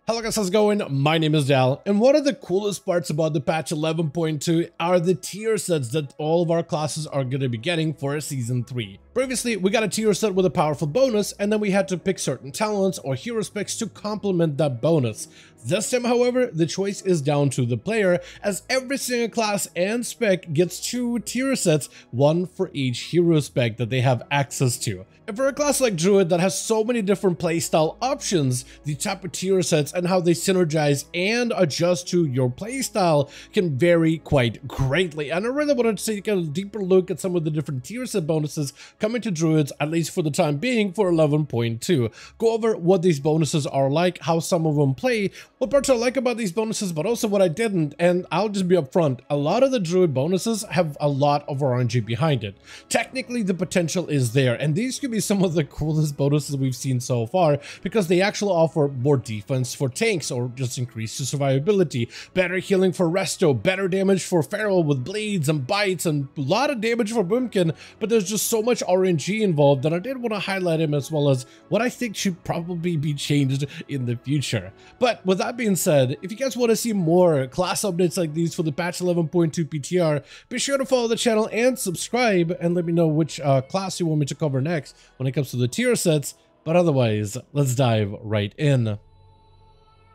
Hello guys, how's it going? My name is Dal, and one of the coolest parts about the patch 11.2 are the tier sets that all of our classes are going to be getting for Season 3. Previously, we got a tier set with a powerful bonus, and then we had to pick certain talents or hero specs to complement that bonus. This time, however, the choice is down to the player, as every single class and spec gets 2 tier sets, one for each hero spec that they have access to. And for a class like Druid that has so many different playstyle options, the type of tier sets and how they synergize and adjust to your playstyle can vary quite greatly. And I really wanted to take a deeper look at some of the different tier set bonuses coming to Druids, at least for the time being, for 11.2. Go over what these bonuses are like, how some of them play, what parts I like about these bonuses, but also what I didn't. And I'll just be upfront, a lot of the Druid bonuses have a lot of RNG behind it. Technically, the potential is there, and these could be some of the coolest bonuses we've seen so far, because they actually offer more defense for tanks or just increased survivability, better healing for Resto, better damage for Feral with blades and bites, and a lot of damage for Boomkin. But there's just so much RNG involved that I did want to highlight him, as well as what I think should probably be changed in the future. But with that being said, if you guys want to see more class updates like these for the patch 11.2 PTR, be sure to follow the channel and subscribe, and let me know which class you want me to cover next when it comes to the tier sets. But otherwise, let's dive right in.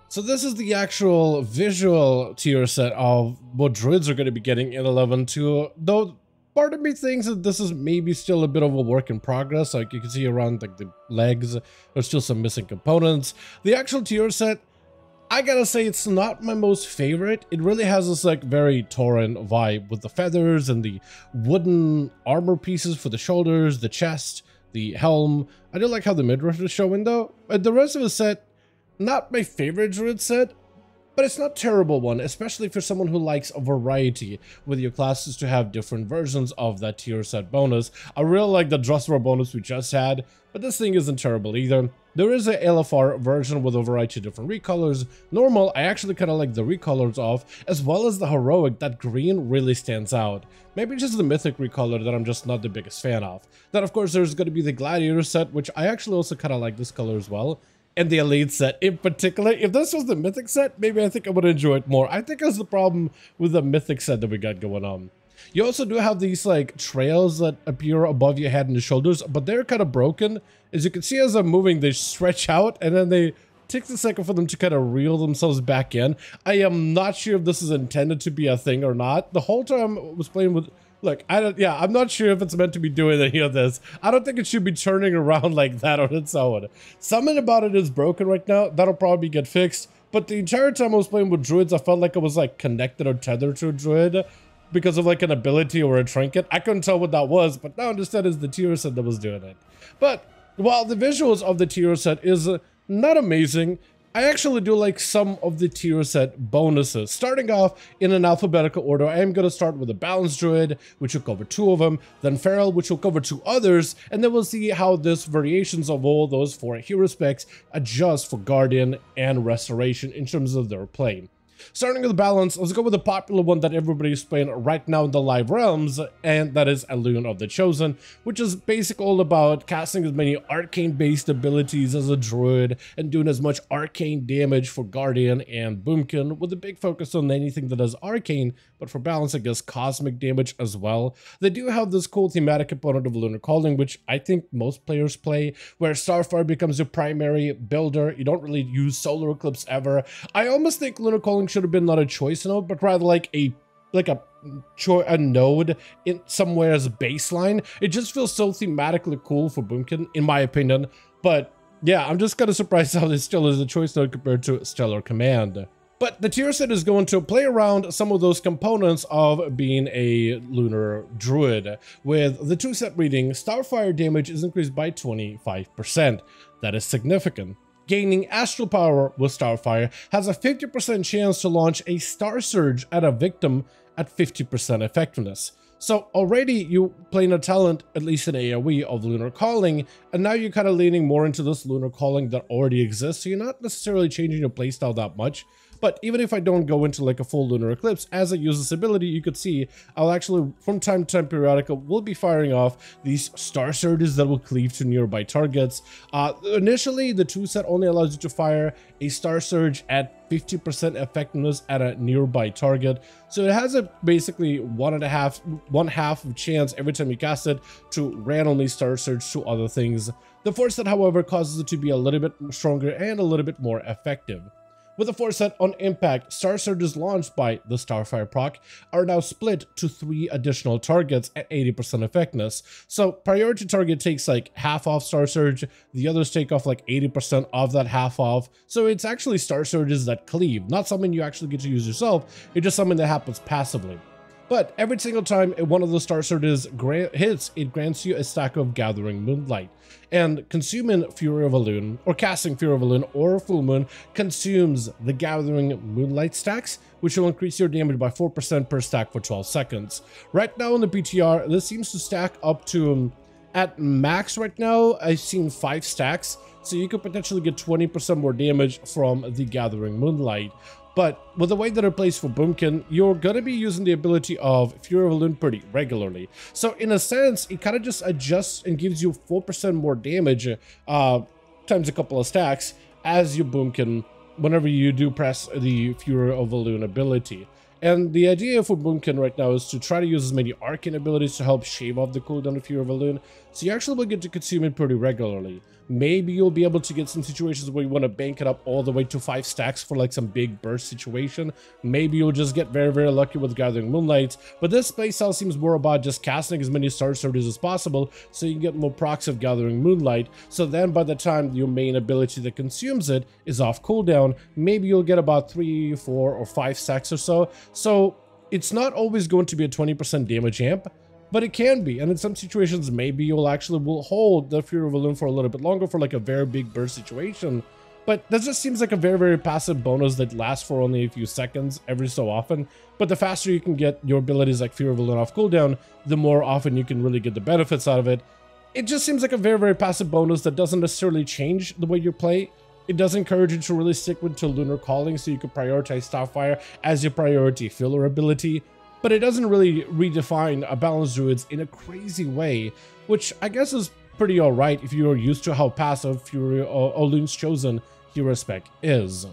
So this is the actual visual tier set of what Druids are going to be getting in 11.2, though part of me thinks that this is maybe still a bit of a work in progress. Like you can see around like the legs, there's still some missing components. The actual tier set, I gotta say, it's not my most favorite. It really has this like very Tauren vibe with the feathers and the wooden armor pieces for the shoulders, the chest, the helm. I do like how the midriff is showing though. The rest of the set, not my favorite Druid set, but it's not a terrible one, especially for someone who likes a variety with your classes to have different versions of that tier set bonus. I really like the Drustvar bonus we just had, but this thing isn't terrible either. There is a LFR version with a variety of different recolors. Normal, I actually kind of like the recolors of, as well as the heroic. That green really stands out. Maybe just the mythic recolor that I'm just not the biggest fan of. Then of course there's going to be the gladiator set, which I actually also kind of like this color as well. And the elite set in particular. If this was the mythic set, maybe I think I would enjoy it more. I think that's the problem with the mythic set that we got going on. You also do have these like trails that appear above your head and the shoulders, but they're kind of broken. As you can see, as I'm moving, they stretch out, and then they takes a second for them to kind of reel themselves back in. I am not sure if this is intended to be a thing or not. The whole time I was playing with, look, I'm not sure if it's meant to be doing any of this. I don't think it should be turning around like that on its own. Something about it is broken right now. That'll probably get fixed. But the entire time I was playing with Druids, I felt like I was like connected or tethered to a Druid because of like an ability or a trinket. I couldn't tell what that was, but now I understand it's the tier set that was doing it. But while the visuals of the tier set is not amazing, I actually do like some of the tier set bonuses. Starting off in an alphabetical order, I am going to start with a balanced Druid, which will cover 2 of them, then Feral, which will cover 2 others, and then we'll see how this variations of all those 4 hero specs adjust for Guardian and Restoration in terms of their play. Starting with the balance, let's go with the popular one that everybody is playing right now in the live realms, and that is Alune of the Chosen, which is basically all about casting as many arcane-based abilities as a Druid and doing as much arcane damage for Guardian and Boomkin, with a big focus on anything that does arcane, but for balance, I guess cosmic damage as well. They do have this cool thematic component of Lunar Calling, which I think most players play, where Starfire becomes your primary builder. You don't really use Solar Eclipse ever. I almost think Lunar Calling should have been not a choice node, but rather like a node in somewhere as a baseline. It just feels so thematically cool for Boomkin, in my opinion. But yeah, I'm just kind of surprised how this still is a choice node compared to Stellar Command. But the tier set is going to play around some of those components of being a Lunar Druid. With the 2 set reading, Starfire damage is increased by 25%. That is significant. Gaining Astral Power with Starfire has a 50% chance to launch a Star Surge at a victim at 50% effectiveness. So already you playing a talent, at least in AoE, of Lunar Calling, and now you're kind of leaning more into this Lunar Calling that already exists, so you're not necessarily changing your playstyle that much. But even if I don't go into like a full lunar eclipse, as I use this ability, you could see I'll actually from time to time periodical will be firing off these star surges that will cleave to nearby targets. Initially the 2 set only allows you to fire a star surge at 50% effectiveness at a nearby target, so it has a basically one half of chance every time you cast it to randomly star surge to other things. The 4 set, however, causes it to be a little bit stronger and a little bit more effective. With the 4 set on impact, star surges launched by the Starfire proc are now split to 3 additional targets at 80% effectiveness. So priority target takes like half off star surge, the others take off like 80% of that half off. So it's actually star surges that cleave, not something you actually get to use yourself, it's just something that happens passively. But every single time one of those star surges hits, it grants you a stack of Gathering Moonlight. And consuming Fury of Elune, or casting Fury of Elune or Full Moon, consumes the Gathering Moonlight stacks, which will increase your damage by 4% per stack for 12 seconds. Right now in the PTR, this seems to stack up to, at max right now, I've seen 5 stacks, so you could potentially get 20% more damage from the Gathering Moonlight. But with the way that it plays for Boomkin, you're going to be using the ability of Fury of Elune pretty regularly. So in a sense, it kind of just adjusts and gives you 4% more damage times a couple of stacks as you Boomkin whenever you do press the Fury of Elune ability. And the idea for Boomkin right now is to try to use as many arcane abilities to help shave off the cooldown of Fury of Elune, so you actually will get to consume it pretty regularly. Maybe you'll be able to get some situations where you want to bank it up all the way to 5 stacks for like some big burst situation. Maybe you'll just get very, very lucky with Gathering Moonlight, but this playstyle seems more about just casting as many star surges as possible so you can get more procs of Gathering Moonlight, so then by the time your main ability that consumes it is off cooldown, maybe you'll get about 3, 4, or 5 stacks or so. So it's not always going to be a 20% damage amp, but it can be, and in some situations maybe you'll actually will hold the Fury of Elune for a little bit longer for like a very big burst situation. But that just seems like a very, very passive bonus that lasts for only a few seconds every so often. But the faster you can get your abilities like Fury of Elune off cooldown, the more often you can really get the benefits out of it. It just seems like a very, very passive bonus that doesn't necessarily change the way you play. It does encourage you to really stick with to Lunar Calling, so you can prioritize Starfire as your priority filler ability. But it doesn't really redefine a balanced Druids in a crazy way, which I guess is pretty alright if you're used to how passive Fury or Elune's Chosen hero spec is.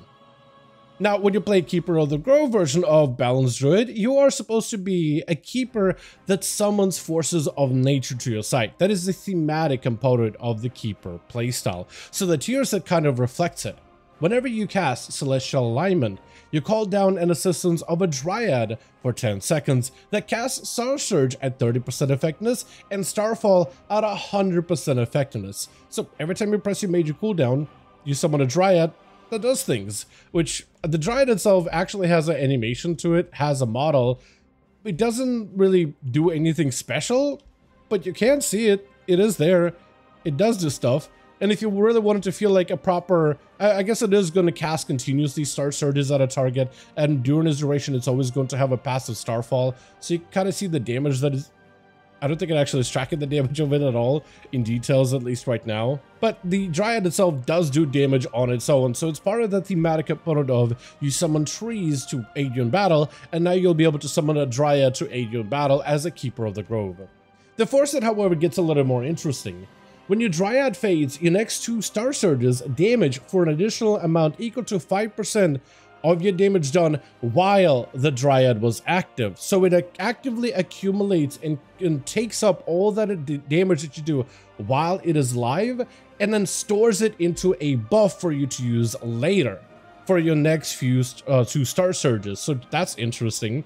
Now, when you play Keeper of the Grove version of Balanced Druid, you are supposed to be a keeper that summons forces of nature to your side. That is the thematic component of the Keeper playstyle, so the tier set kind of reflects it. Whenever you cast Celestial Alignment, you call down an assistance of a Dryad for 10 seconds that casts Star Surge at 30% effectiveness and Starfall at 100% effectiveness. So every time you press your major cooldown, you summon a Dryad that does things, which the Dryad itself actually has an animation to it, has a model. It doesn't really do anything special, but you can see it. It is there. It does do stuff. And if you really wanted to feel like a proper, I guess it is going to cast continuously Star Surges at a target, and during its duration, it's always going to have a passive Starfall. So you kind of see the damage that is, I don't think it actually is tracking the damage of it at all, in details at least right now. But the Dryad itself does do damage on its own, so it's part of the thematic component of you summon trees to aid you in battle, and now you'll be able to summon a Dryad to aid you in battle as a Keeper of the Grove. The 4 set, however, gets a little more interesting. When your Dryad fades, your next 2 Star Surges damage for an additional amount equal to 5% of your damage done while the Dryad was active. So it actively accumulates and takes up all that damage that you do while it is live, and then stores it into a buff for you to use later for your next few 2 Star Surges. So that's interesting.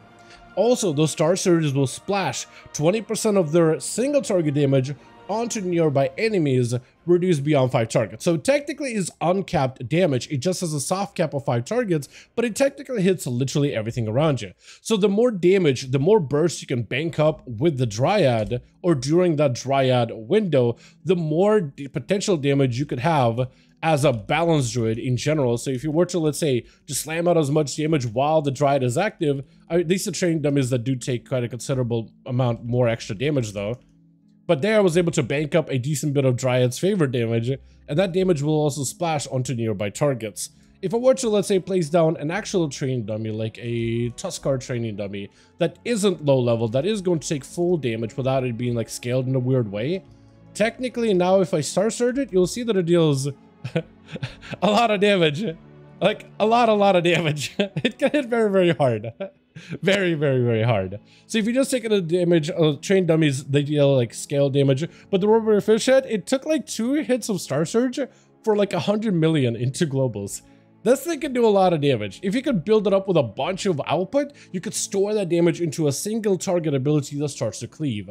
Also, those Star Surges will splash 20% of their single target damage onto nearby enemies, reduced beyond 5 targets. So technically it's uncapped damage. It just has a soft cap of 5 targets, but it technically hits literally everything around you. So the more damage, the more bursts you can bank up with the Dryad, or during that Dryad window, the more potential damage you could have as a balanced Druid in general. So if you were to, let's say, just slam out as much damage while the Dryad is active, at least the trained dummies that do take quite a considerable amount more extra damage though. But there I was able to bank up a decent bit of Dryad's favorite damage, and that damage will also splash onto nearby targets. If I were to, let's say, place down an actual training dummy, like a Tuskar training dummy, that isn't low level, that is going to take full damage without it being like scaled in a weird way, technically now if I Star Surge it, you'll see that it deals a lot of damage. Like, a lot of damage. It can hit very, very hard. Very, very, very hard. So if you just take the damage, train dummies, they deal like scale damage. But the rubber fish head, it took like 2 hits of Star Surge for like 100 million into globals. This thing can do a lot of damage. If you could build it up with a bunch of output, you could store that damage into a single target ability that starts to cleave.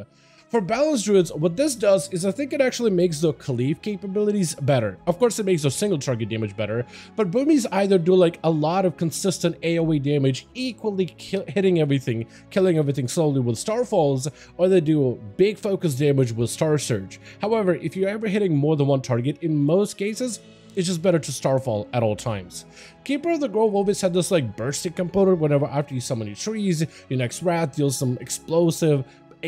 For balanced druids, what this does is I think it actually makes the cleave capabilities better. Of course, it makes the single target damage better, but boomies either do like a lot of consistent AoE damage, equally hitting everything, killing everything slowly with Starfalls, or they do big focus damage with Star Surge. However, if you're ever hitting more than one target, in most cases, it's just better to Starfall at all times. Keeper of the Grove always had this like bursting component whenever after you summon your trees, your next wrath deals some explosive,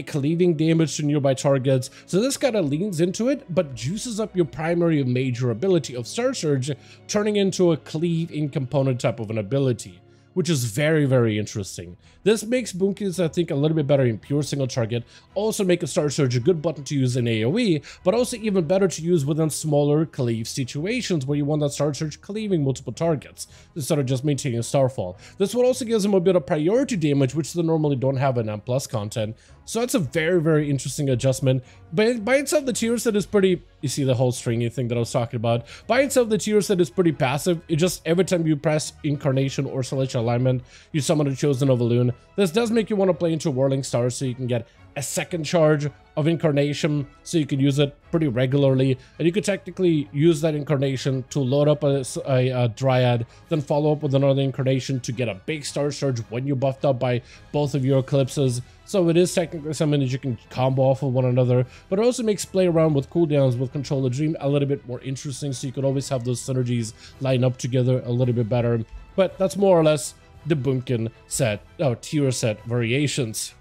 cleaving damage to nearby targets, so this kind of leans into it, but juices up your primary major ability of Star Surge, turning into a cleave-in component type of an ability, which is very, very interesting. This makes Boomkins, I think, a little bit better in pure single target, also make a Star Surge a good button to use in AoE, but also even better to use within smaller cleave situations where you want that Star Surge cleaving multiple targets, instead of just maintaining Starfall. This one also gives them a bit of priority damage, which they normally don't have in M+ content, so that's a very, very interesting adjustment. But by itself, the tier set is pretty, you see the whole stringy thing that I was talking about, by itself the tier set is pretty passive. It just, every time you press Incarnation or Celestial Alignment, you summon a Chosen of a Loon. This does make you want to play into Whirling Stars so you can get a second charge of Incarnation, so you can use it pretty regularly, and you could technically use that Incarnation to load up a Dryad, then follow up with another Incarnation to get a big Star Surge when you're buffed up by both of your Eclipses. So it is technically something that you can combo off of one another, but it also makes play around with cooldowns with Control the Dream a little bit more interesting, so you could always have those synergies line up together a little bit better. But that's more or less the Boomkin set, tier set variations.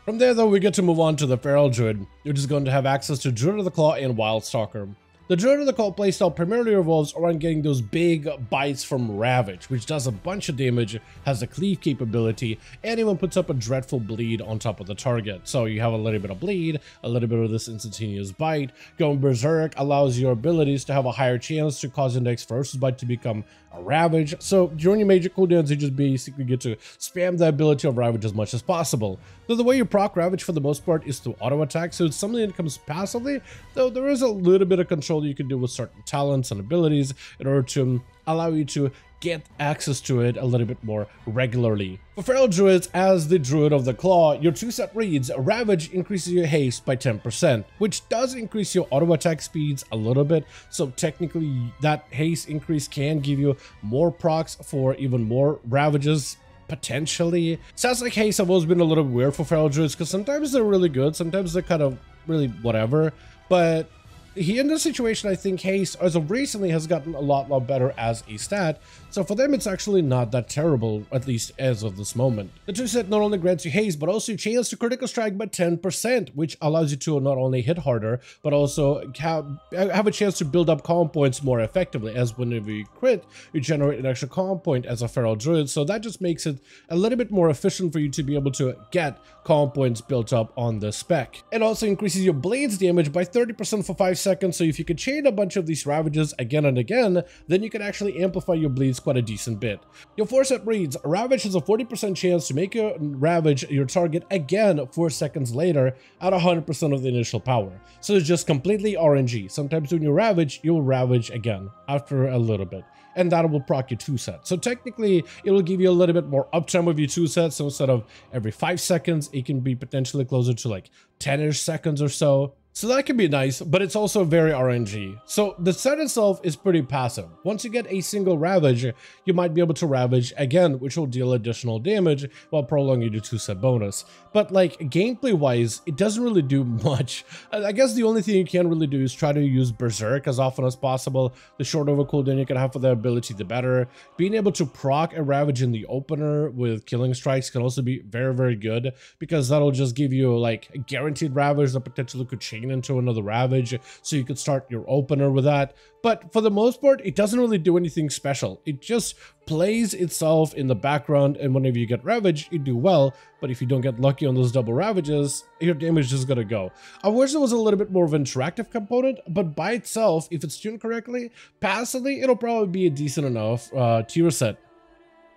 From there, though, we get to move on to the Feral Druid, which is going to have access to Druid of the Claw and Wildstalker. The Druid of the Claw playstyle primarily revolves around getting those big bites from Ravage, which does a bunch of damage, has a cleave capability, and even puts up a dreadful bleed on top of the target. So you have a little bit of bleed, a little bit of this instantaneous bite. Going Berserk allows your abilities to have a higher chance to cause Index versus Bite to become a Ravage. So during your major cooldowns, you just basically get to spam the ability of Ravage as much as possible. Though the way you proc Ravage for the most part is through auto attack, so it's something that comes passively, though there is a little bit of control you can do with certain talents and abilities in order to allow you to get access to it a little bit more regularly. For Feral Druids, as the Druid of the Claw, your 2-set reads, Ravage increases your haste by 10%, which does increase your auto attack speeds a little bit, so technically that haste increase can give you more procs for even more Ravages, potentially. Sounds like haste have always been a little weird for Feral Druids, because sometimes they're really good, sometimes they're kind of really whatever, but he in this situation, I think haste as of recently has gotten a lot better as a stat, so for them it's actually not that terrible, at least as of this moment. The 2-set not only grants you haste, but also chance to critical strike by 10%, which allows you to not only hit harder, but also have a chance to build up calm points more effectively, as whenever you crit, you generate an extra calm point as a Feral Druid, so that just makes it a little bit more efficient for you to be able to get calm points built up on the spec. It also increases your Blades damage by 30% for 5 seconds, so if you could chain a bunch of these Ravages again and again, then you can actually amplify your bleeds quite a decent bit. Your 4-set reads, Ravage has a 40% chance to make your Ravage your target again 4 seconds later at 100% of the initial power. So it's just completely RNG. Sometimes when you Ravage, you'll Ravage again after a little bit, and that will proc your 2-set. So technically, it will give you a little bit more uptime with your 2-sets, so instead of every 5 seconds, it can be potentially closer to like 10-ish seconds or so. So that can be nice, but it's also very RNG. So the set itself is pretty passive. Once you get a single Ravage, you might be able to Ravage again, which will deal additional damage while prolonging your 2-set bonus. But like gameplay-wise, it doesn't really do much. I guess the only thing you can really do is try to use Berserk as often as possible. The shorter of a cooldown you can have for that ability, the better. Being able to proc a Ravage in the opener with Killing Strikes can also be very, very good, because that'll just give you like a guaranteed Ravage that potentially could change chain into another Ravage, so you could start your opener with that. But for the most part, it doesn't really do anything special. It just plays itself in the background, and whenever you get Ravage, you do well. But if you don't get lucky on those double Ravages, your damage is just gonna go. I wish there was a little bit more of an interactive component, but by itself, if it's tuned correctly, passively, it'll probably be a decent enough tier set.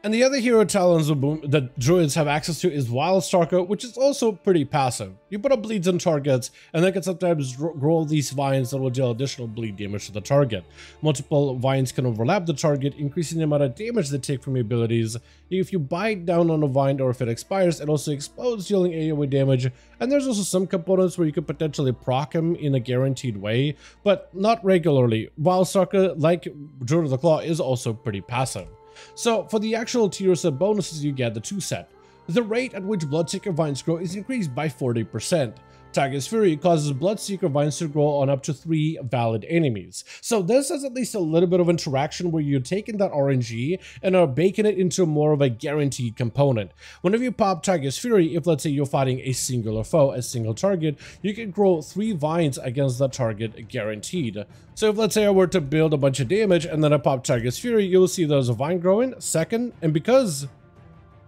And the other hero talents that druids have access to is Wildstalker, which is also pretty passive. You put up bleeds on targets, and they can sometimes grow these vines that will deal additional bleed damage to the target. Multiple vines can overlap the target, increasing the amount of damage they take from your abilities. If you bite down on a vine or if it expires, it also explodes, dealing AoE damage. And there's also some components where you could potentially proc him in a guaranteed way, but not regularly. Wildstalker, like Druid of the Claw, is also pretty passive. So for the actual tier set bonuses, you get the 2 set. The rate at which Bloodseeker vines grow is increased by 40%. Tiger's Fury causes Bloodseeker vines to grow on up to 3 valid enemies. So this has at least a little bit of interaction where you're taking that RNG and are baking it into more of a guaranteed component. Whenever you pop Tiger's Fury, if let's say you're fighting a singular foe, a single target, you can grow 3 vines against that target guaranteed. So if let's say I were to build a bunch of damage and then I pop Tiger's Fury, you'll see there's a vine growing, second, and because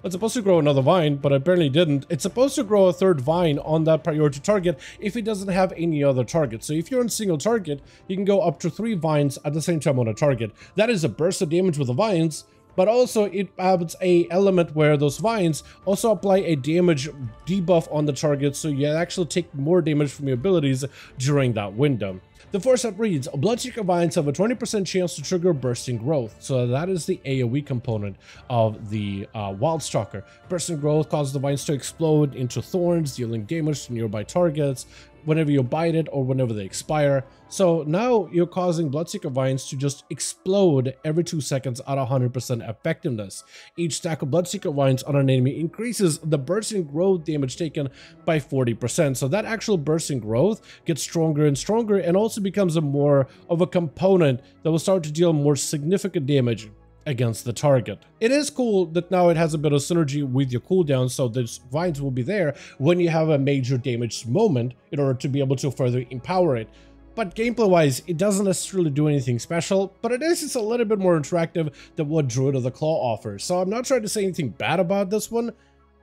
it's supposed to grow another vine, but apparently didn't. It's supposed to grow a 3rd vine on that priority target if it doesn't have any other target. So if you're on single target, you can go up to 3 vines at the same time on a target. That is a burst of damage with the vines, but also it adds a element where those vines also apply a damage debuff on the target, so you actually take more damage from your abilities during that window. The 4 set reads, Bloodseeker vines have a 20% chance to trigger bursting growth. So that is the AoE component of the Wildstalker. Bursting growth causes the vines to explode into thorns, dealing damage to nearby targets whenever you bite it or whenever they expire. So now you're causing Bloodseeker vines to just explode every 2 seconds at 100% effectiveness. Each stack of Bloodseeker vines on an enemy increases the bursting growth damage taken by 40%. So that actual bursting growth gets stronger and stronger and also becomes a more of a component that will start to deal more significant damage against the target. It is cool that now it has a bit of synergy with your cooldown, so the vines will be there when you have a major damage moment in order to be able to further empower it. But gameplay-wise, it doesn't necessarily do anything special, but it is just a little bit more interactive than what Druid of the Claw offers. So I'm not trying to say anything bad about this one.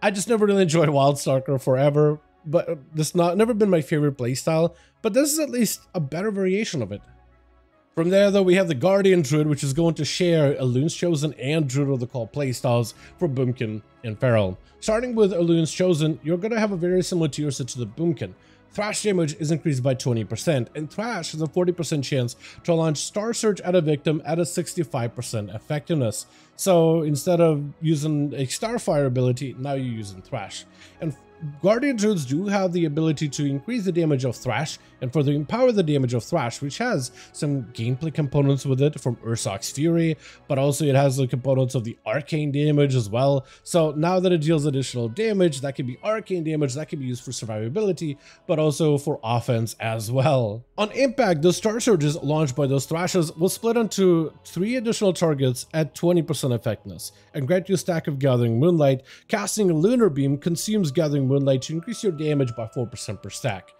I just never really enjoyed Wildstalker forever, but this never been my favorite playstyle, but this is at least a better variation of it. From there, though, we have the Guardian Druid, which is going to share Elun's Chosen and Druid of the Claw playstyles for Boomkin and Feral. Starting with Elun's Chosen, you're going to have a very similar tier set to the Boomkin. Thrash damage is increased by 20%, and Thrash has a 40% chance to launch Star Surge at a victim at a 65% effectiveness. So instead of using a Starfire ability, now you're using Thrash. And Guardian Druids do have the ability to increase the damage of Thrash and further empower the damage of Thrash, which has some gameplay components with it from Ursoc's Fury, but also it has the components of the arcane damage as well. So now that it deals additional damage, that can be arcane damage, that can be used for survivability, but also for offense as well. On impact, the Star Surges launched by those Thrashes will split onto 3 additional targets at 20% effectiveness and grant you a stack of Gathering Moonlight. Casting a Lunar Beam consumes Gathering Moonlight to increase your damage by 4% per stack,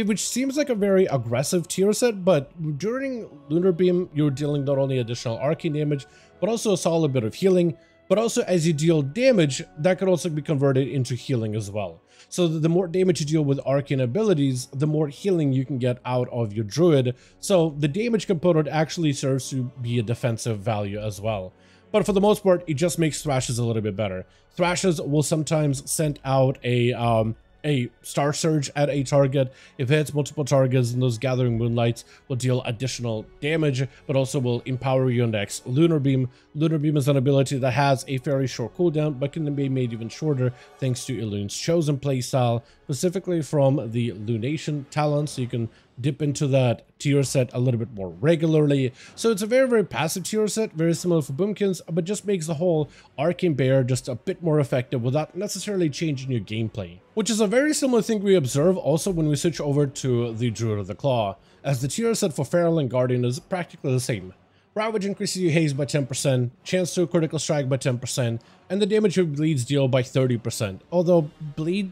which seems like a very aggressive tier set, but during Lunar Beam, you're dealing not only additional arcane damage, but also a solid bit of healing, but also as you deal damage, that could also be converted into healing as well. So the more damage you deal with arcane abilities, the more healing you can get out of your Druid. So the damage component actually serves to be a defensive value as well. But for the most part, it just makes Thrashes a little bit better. Thrashes will sometimes send out a Star Surge at a target. If it hits multiple targets, and those Gathering Moonlights will deal additional damage, but also will empower your next Lunar Beam. Lunar Beam is an ability that has a very short cooldown, but can be made even shorter thanks to Elun's Chosen playstyle, specifically from the Lunation talent, so you can dip into that tier set a little bit more regularly. So it's a very, very passive tier set, very similar for Boomkins, but just makes the whole Arcane Bear just a bit more effective without necessarily changing your gameplay. Which is a very similar thing we observe also when we switch over to the Druid of the Claw, as the tier set for Feral and Guardian is practically the same. Ravage increases your haste by 10%, chance to critical strike by 10%, and the damage your bleeds deal by 30%. Although bleeds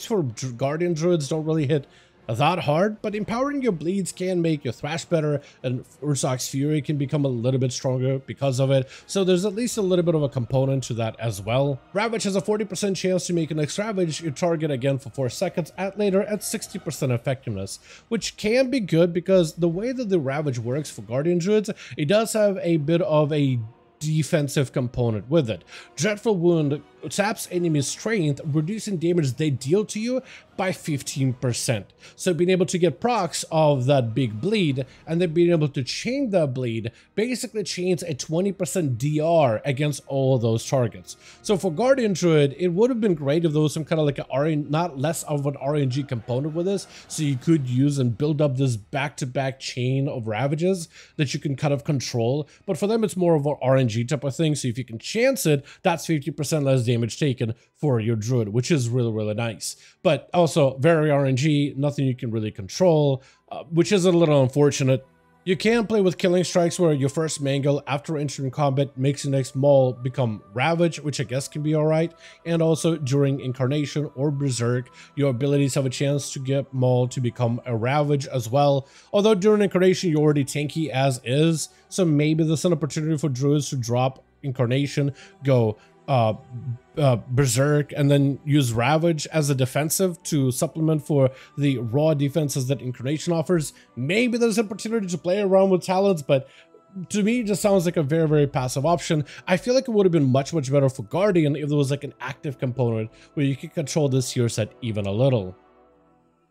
for Guardian Druids don't really hit that hard, but empowering your bleeds can make your thrash better, and Ursoc's Fury can become a little bit stronger because of it, so there's at least a little bit of a component to that as well. Ravage has a 40% chance to make an next Ravage your target again for 4 seconds at later at 60% effectiveness, which can be good because the way that the Ravage works for Guardian Druids, it does have a bit of a defensive component with it. Dreadful Wound taps enemy's strength, reducing damage they deal to you by 15%. So being able to get procs of that big bleed and then being able to chain that bleed basically chains a 20% DR against all those targets. So for Guardian Druid, it would have been great if there was some kind of like not less of an RNG component with this, so you could use and build up this back-to-back chain of ravages that you can kind of control. But for them, it's more of an RNG type of thing. So if you can chance it, that's 50% less damage taken for your Druid, which is really, really nice. But also very RNG, nothing you can really control, which is a little unfortunate. You can play with killing strikes where your first mangle after entering combat makes your next maul become Ravage, which I guess can be alright. And also during Incarnation or Berserk, your abilities have a chance to get maul to become a Ravage as well. Although during Incarnation you're already tanky as is, so maybe there's an opportunity for Druids to drop Incarnation, go Berserk, and then use Ravage as a defensive to supplement for the raw defenses that Incarnation offers. Maybe there's an opportunity to play around with talents, but to me it just sounds like a very, very passive option. I feel like it would have been much, much better for Guardian if there was like an active component where you could control this tier set even a little.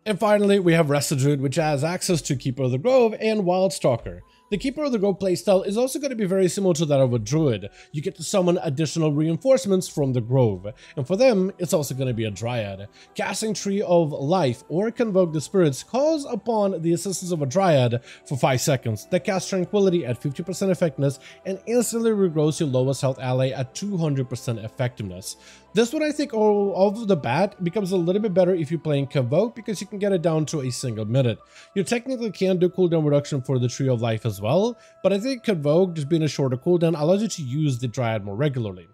And finally, we have Resto Druid, which has access to Keeper of the Grove and Wild Stalker. The Keeper of the Grove playstyle is also going to be very similar to that of a Druid. You get to summon additional reinforcements from the Grove, and for them, it's also going to be a Dryad. Casting Tree of Life or Convoke the Spirits calls upon the assistance of a Dryad for 5 seconds that casts Tranquility at 50% effectiveness and instantly regrows your lowest health ally at 200% effectiveness. This one I think off the bat becomes a little bit better if you're playing Convoke because you can get it down to a single minute. You technically can do cooldown reduction for the Tree of Life as well, but I think Convoke, just being a shorter cooldown, allows you to use the Dryad more regularly.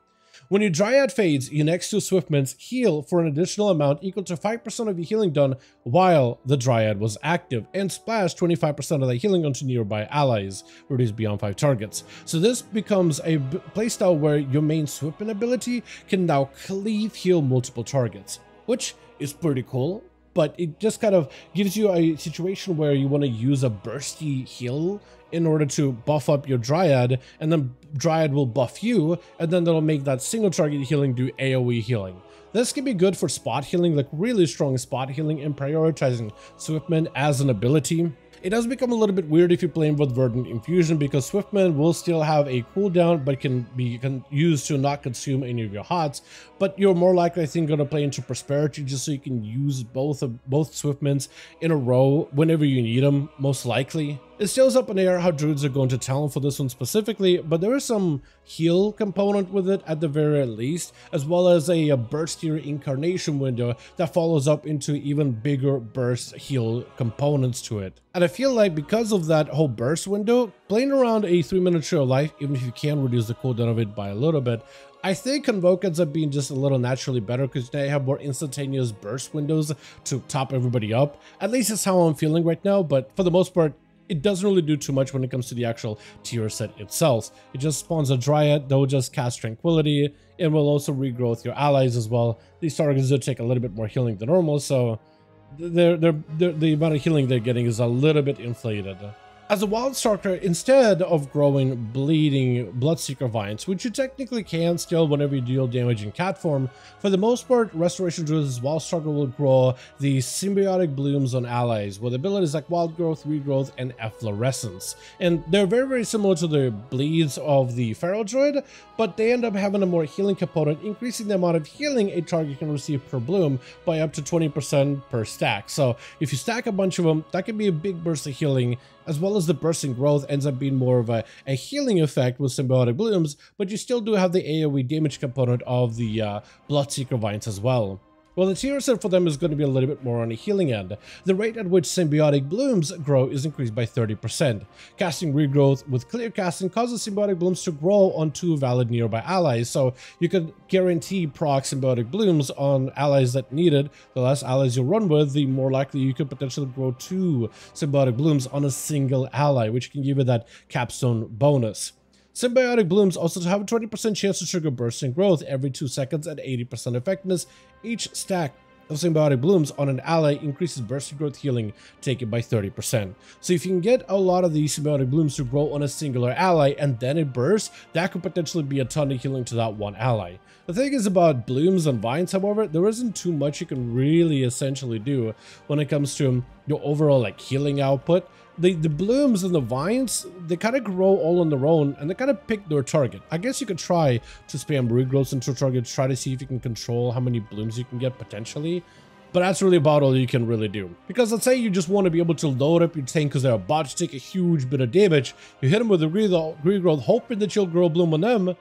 When your Dryad fades, your next two Swiftments heal for an additional amount equal to 5% of your healing done while the Dryad was active, and splash 25% of that healing onto nearby allies, reduced beyond 5 targets. So this becomes a playstyle where your main Swiftment ability can now cleave heal multiple targets, which is pretty cool. But it just kind of gives you a situation where you want to use a bursty heal in order to buff up your Dryad, and then Dryad will buff you, and then that'll make that single target healing do AoE healing. This can be good for spot healing, like really strong spot healing, and prioritizing Swiftman as an ability. It does become a little bit weird if you're playing with Verdant Infusion because Swiftman will still have a cooldown but can be used to not consume any of your hots, but you're more likely, I think, going to play into Prosperity just so you can use both Swiftmans in a row whenever you need them, most likely. It still is up in the air how Druids are going to talent for this one specifically, but there is some heal component with it at the very least, as well as a burstier Incarnation window that follows up into even bigger burst heal components to it. And I feel like because of that whole burst window, playing around a 3-minute Tree of Life, even if you can reduce the cooldown of it by a little bit, I think Convoke ends up being just a little naturally better because they have more instantaneous burst windows to top everybody up. At least that's how I'm feeling right now, but for the most part, it doesn't really do too much when it comes to the actual tier set itself. It just spawns a Dryad that will just cast Tranquility and will also regrowth your allies as well. These targets do take a little bit more healing than normal, so the amount of healing they're getting is a little bit inflated. As a Wild Stalker, instead of growing bleeding Bloodseeker Vines, which you technically can still whenever you deal damage in cat form, for the most part, Restoration Druid's Wild Stalker will grow the symbiotic blooms on allies with abilities like Wild Growth, Regrowth, and Efflorescence. And they're very, very similar to the bleeds of the Feral Druid, but they end up having a more healing component, increasing the amount of healing a target can receive per bloom by up to 20% per stack. So if you stack a bunch of them, that can be a big burst of healing, as well as the bursting growth ends up being more of a healing effect with symbiotic blooms, but you still do have the AoE damage component of the Bloodseeker Vines as well. Well, the tier set for them is going to be a little bit more on the healing end. The rate at which symbiotic blooms grow is increased by 30%. Casting regrowth with clear casting causes symbiotic blooms to grow on 2 valid nearby allies, so you could guarantee proc symbiotic blooms on allies that need it. The less allies you run with, the more likely you could potentially grow 2 symbiotic blooms on a single ally, which can give you that capstone bonus. Symbiotic blooms also have a 20% chance to trigger bursting growth every 2 seconds at 80% effectiveness. Each stack of symbiotic blooms on an ally increases bursting growth healing taken by 30%. So if you can get a lot of these symbiotic blooms to grow on a singular ally and then it bursts, that could potentially be a ton of healing to that one ally. The thing is about blooms and vines, however, there isn't too much you can really essentially do when it comes to your overall like healing output. The blooms and the vines, they kind of grow all on their own and they kind of pick their target. I guess you could try to spam regrowths into a target, try to see if you can control how many blooms you can get potentially. But that's really about all you can really do. Because let's say you just want to be able to load up your tank because they're about to take a huge bit of damage. You hit them with a regrowth, hoping that you'll grow a bloom on them.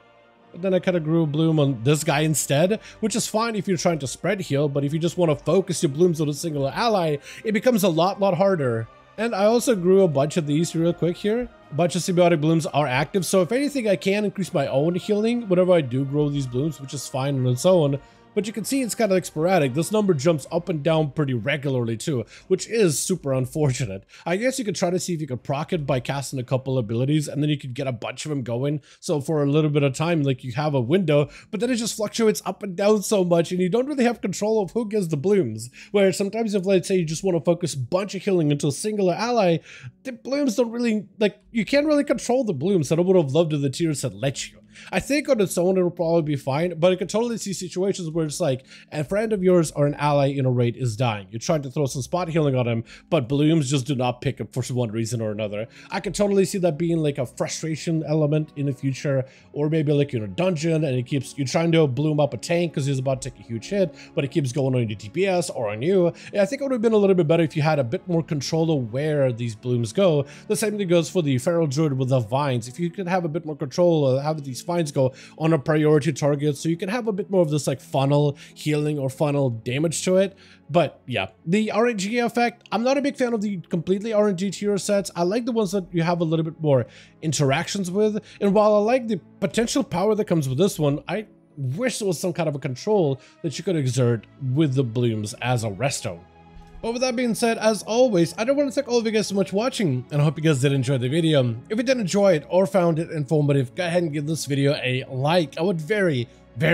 But then I kind of grew a bloom on this guy instead, which is fine if you're trying to spread heal. But if you just want to focus your blooms on a singular ally, it becomes a lot harder. And I also grew a bunch of these real quick here. A bunch of symbiotic blooms are active, so if anything, I can increase my own healing whenever I do grow these blooms, which is fine on its own. But you can see it's kind of like sporadic. This number jumps up and down pretty regularly too, which is super unfortunate. I guess you could try to see if you could proc it by casting a couple abilities and then you could get a bunch of them going. So for a little bit of time, like you have a window, but then it just fluctuates up and down so much and you don't really have control of who gets the blooms. Where sometimes if, let's say, you just want to focus a bunch of healing into a singular ally, the blooms don't really, like, you can't really control the blooms that I would have loved if the tier set let you. I think on its own it'll probably be fine, but I could totally see situations where it's like a friend of yours or an ally in a raid is dying. You're trying to throw some spot healing on him, but blooms just do not pick up for one reason or another. I could totally see that being like a frustration element in the future, or maybe like you're in a dungeon and you're trying to bloom up a tank because he's about to take a huge hit, but it keeps going on your DPS or on you. And I think it would have been a little bit better if you had a bit more control of where these blooms go. The same thing goes for the feral druid with the vines. If you could have a bit more control of have these vines go on a priority target, so you can have a bit more of this like funnel healing or funnel damage to it. But yeah, the RNG effect, I'm not a big fan of the completely RNG tier sets. I like the ones that you have a little bit more interactions with, and while I like the potential power that comes with this one, I wish there was some kind of a control that you could exert with the blooms as a resto. But with that being said, as always, I don't want to thank all of you guys so much for watching, and I hope you guys did enjoy the video. If you did enjoy it or found it informative, go ahead and give this video a like. I would very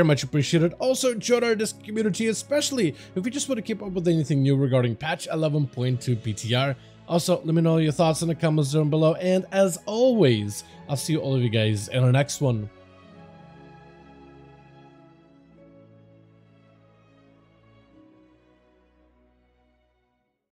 much appreciate it. Also, join our Discord community, especially if you just want to keep up with anything new regarding patch 11.2 PTR. Also, let me know your thoughts in the comments down below, and as always, I'll see all of you guys in our next one.